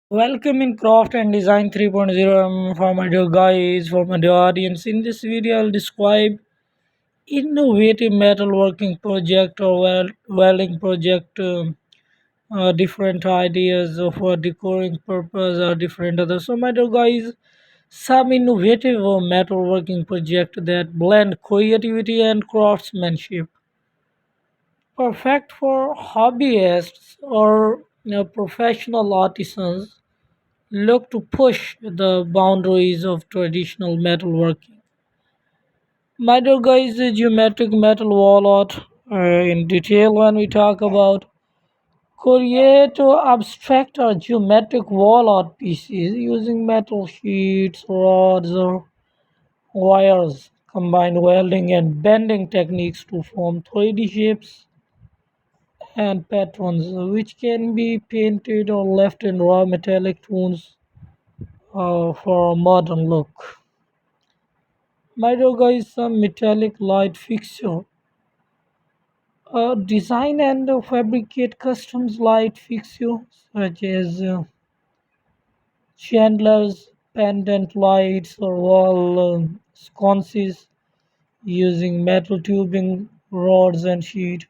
Welcome in Craft and Design 3.0 for my dear guys, for my dear audience. In this video, I'll describe innovative metalworking project or welding project, different ideas for decoring purpose or different others. So, my dear guys, some innovative metalworking project that blend creativity and craftsmanship, perfect for hobbyists or professional artisans look to push the boundaries of traditional metalworking. My dear guys, the geometric metal wall art in detail when we talk about create abstract or geometric wall art pieces using metal sheets, rods, or wires. Combine welding and bending techniques to form 3D shapes and patterns, which can be painted or left in raw metallic tones for a modern look. Myroga is a metallic light fixture. Design and fabricate custom light fixtures such as chandeliers, pendant lights, or wall sconces using metal tubing, rods, and sheet,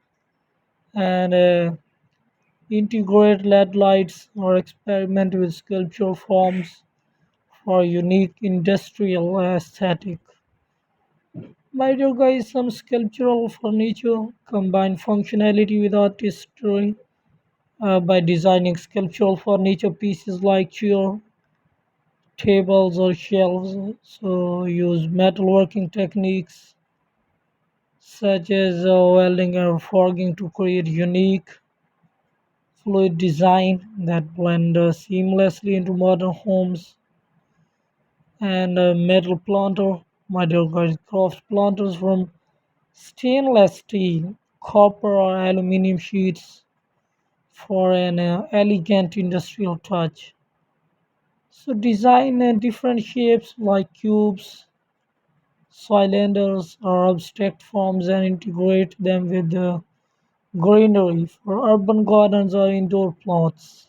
and integrate LED lights or experiment with sculptural forms for unique industrial aesthetic. My dear guys, some sculptural furniture combine functionality with artistry by designing sculptural furniture pieces like chair, tables, or shelves. So use metalworking techniques such as welding or forging to create unique fluid design that blend seamlessly into modern homes. And metal planter, my dear guys, craft planters from stainless steel, copper, or aluminum sheets for an elegant industrial touch. So design different shapes like cubes, cylinders, or abstract forms and integrate them with the greenery for urban gardens or indoor plants.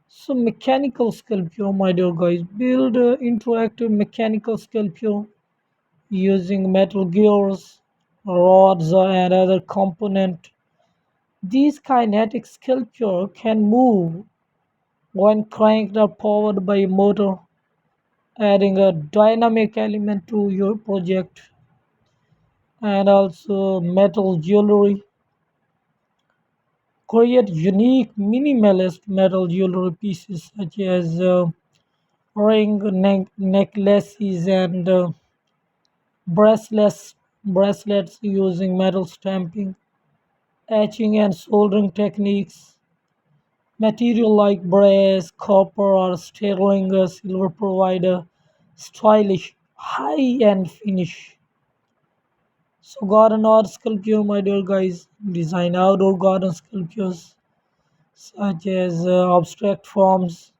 So mechanical sculpture, my dear guys, build interactive mechanical sculpture using metal gears, rods, and other components. These kinetic sculpture can move when cranked or powered by a motor, adding a dynamic element to your project. And also metal jewelry. Create unique minimalist metal jewelry pieces such as ring, necklaces, and bracelets, bracelets using metal stamping, etching, and soldering techniques. Material like brass, copper, or sterling silver provide a stylish, high-end finish. So, garden art sculpture, my dear guys, design outdoor garden sculptures such as abstract forms,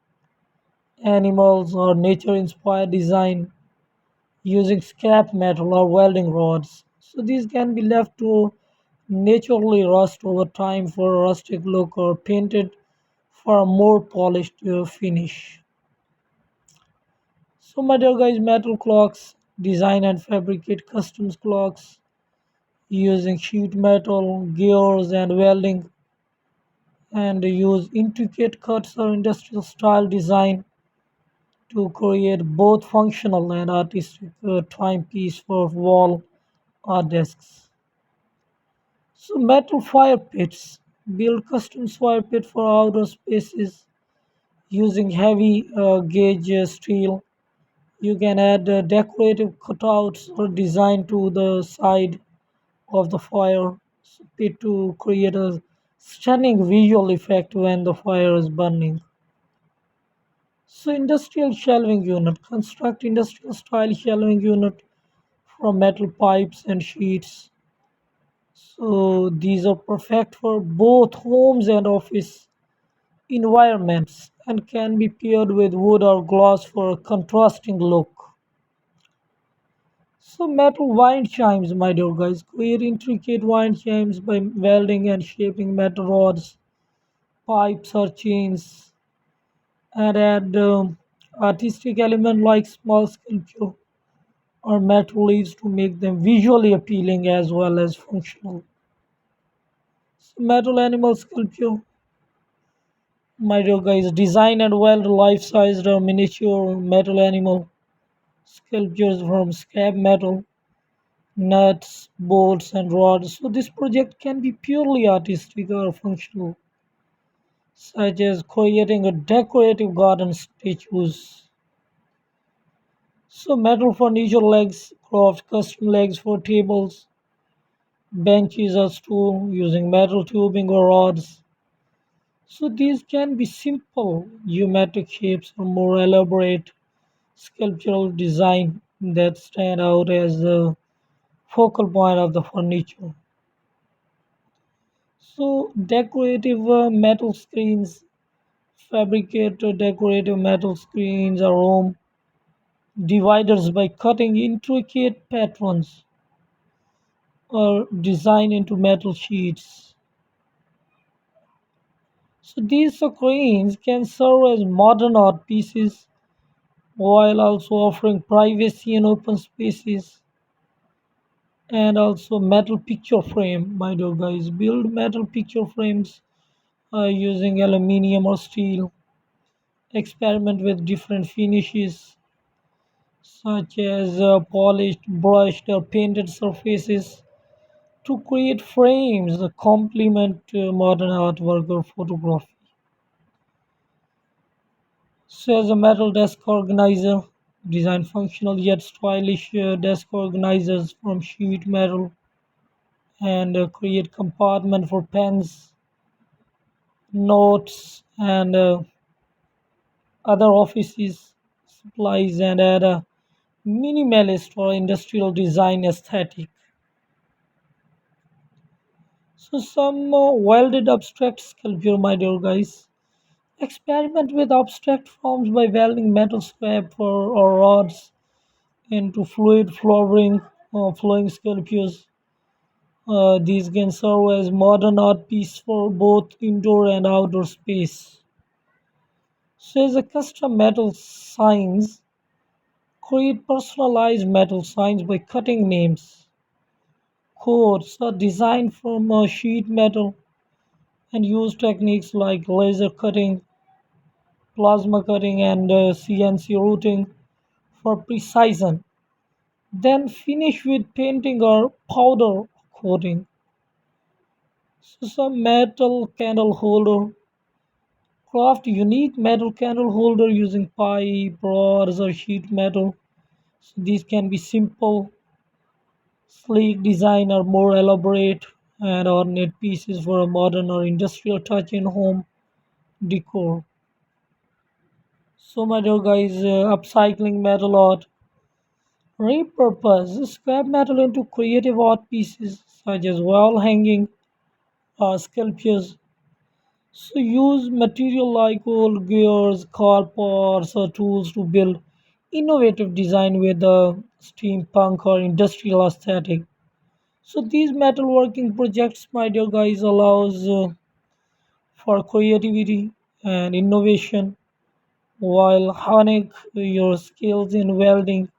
animals, or nature-inspired design using scrap metal or welding rods. So, these can be left to naturally rust over time for a rustic look or painted for a more polished finish. So, my dear guys, metal clocks, design and fabricate custom clocks using sheet metal, gears, and welding, and use intricate cuts or industrial style design to create both functional and artistic timepiece for wall or desks. So, metal fire pits build custom fire pit for outdoor spaces using heavy gauge steel. You can add decorative cutouts or design to the side of the fire pit to create a stunning visual effect when the fire is burning. So industrial shelving unit, construct industrial style shelving unit from metal pipes and sheets. So these are perfect for both homes and office environments and can be paired with wood or glass for a contrasting look. So metal wind chimes, my dear guys, create intricate wind chimes by welding and shaping metal rods, pipes or chains and add artistic element like small sculpture or metal leaves to make them visually appealing as well as functional. So metal animal sculpture, my dear guys, design and weld life-sized or miniature metal animal sculptures from scrap metal, nuts, bolts, and rods. So this project can be purely artistic or functional, such as creating a decorative garden statues. So metal furniture legs, craft custom legs for tables, benches or stool using metal tubing or rods. So these can be simple geometric shapes or more elaborate sculptural design that stand out as the focal point of the furniture. So decorative metal screens, fabricate decorative metal screens or home dividers by cutting intricate patterns or design into metal sheets. So these screens can serve as modern art pieces while also offering privacy and open spaces, and also metal picture frame. My dear guys, build metal picture frames using aluminium or steel. Experiment with different finishes such as polished, brushed, or painted surfaces to create frames that complement modern artwork or photography. So, as a metal desk organizer, design functional yet stylish desk organizers from sheet metal and create compartment for pens, notes, and other offices supplies, and add a minimalist or industrial design aesthetic. So some welded abstract sculpture, my dear guys. Experiment with abstract forms by welding metal scrap or rods into fluid flowing sculptures. These can serve as modern art piece for both indoor and outdoor space. So as a custom metal signs, create personalized metal signs by cutting names. Codes are designed from sheet metal and use techniques like laser cutting, plasma cutting, and CNC routing for precision. Then finish with painting or powder coating. So some metal candle holder. Craft unique metal candle holder using pipe, rods, or sheet metal. So these can be simple, sleek design or more elaborate and ornate pieces for a modern or industrial touch in home decor. So my dear guys, upcycling metal art. Repurpose scrap metal into creative art pieces such as wall hanging or sculptures. So use material like old gears, car parts, or tools to build innovative design with a steampunk or industrial aesthetic. So these metalworking projects, my dear guys, allows for creativity and innovation while honing your skills in welding,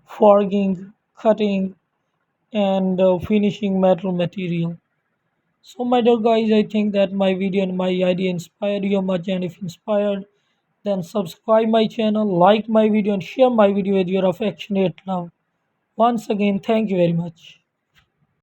forging, cutting, and finishing metal material. So, my dear guys, I think that my video and my idea inspired you much, and if inspired, then subscribe my channel, like my video, and share my video with your affectionate love. Once again, thank you very much.